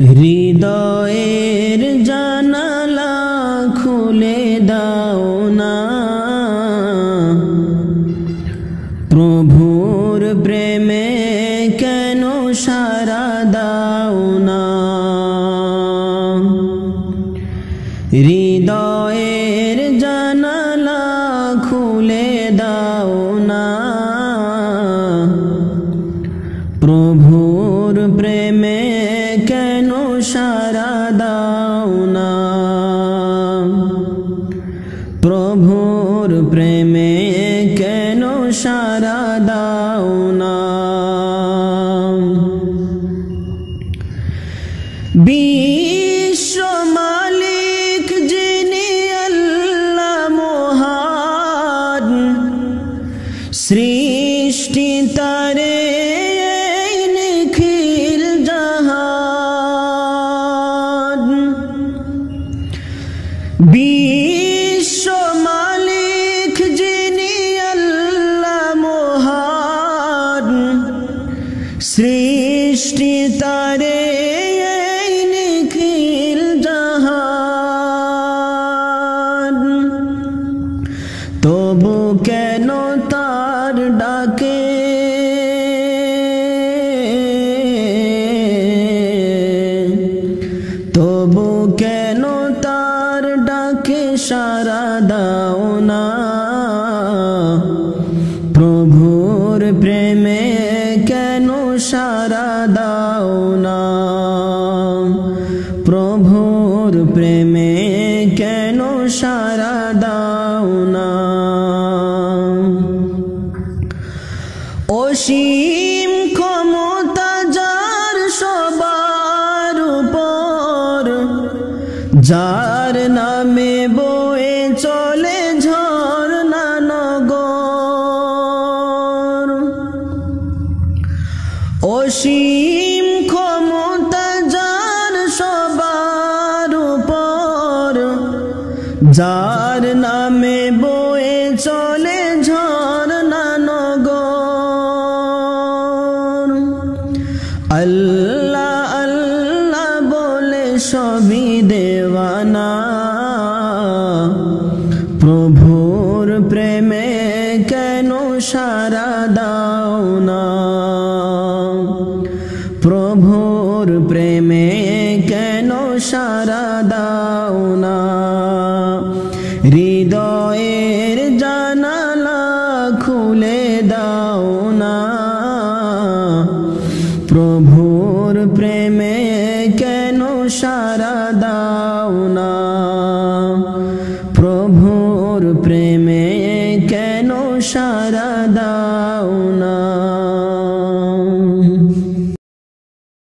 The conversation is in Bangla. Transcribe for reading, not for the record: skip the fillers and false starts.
হৃদয়ের জানালা খুলে দাও না, প্রভুর প্রেমে কেন সারা দাও না। হৃদয়ের জানালা খুলে দাও না, প্রভুর প্রেমে কেন সারা দাও না। প্রভুর প্রেমে কেন সারা দাও না। বিশ্ব মালিক যিনি আল্লাহ মহান, সৃষ্টি তারে নিখিল জাহান। বিশ্ব মালিক যিনি আল্লাহ মহান, সৃষ্টি তারে নিখিল জাহান। তবু কেন তার ডাকে তবু কেন তার ডাকে সারা দাও না। প্রভুর প্রেমে কেন সারা দাও না। প্রভুর প্রেমে কেন সারা দাও না। অসীম ক্ষমতা যার সবার উপর, যার নামে বয়ে চলে ঝর্ণা নগর। অসীম ক্ষমতা যার সবার উপর, যার নামে বয়ে চলে ঝর্ণা নগর। আল্লাহ আল্লাহ বলে সবই দেওয়ানা, প্রভুর প্রেমে কেন সারা দাও না। প্রভুর প্রেমে কেন সারা দাও না। হৃদয়ের জানালা খুলে দাও না, প্রভুর প্রেমে কেন সারা দাও না। প্রভুর প্রেমে কেন সারা দাও না।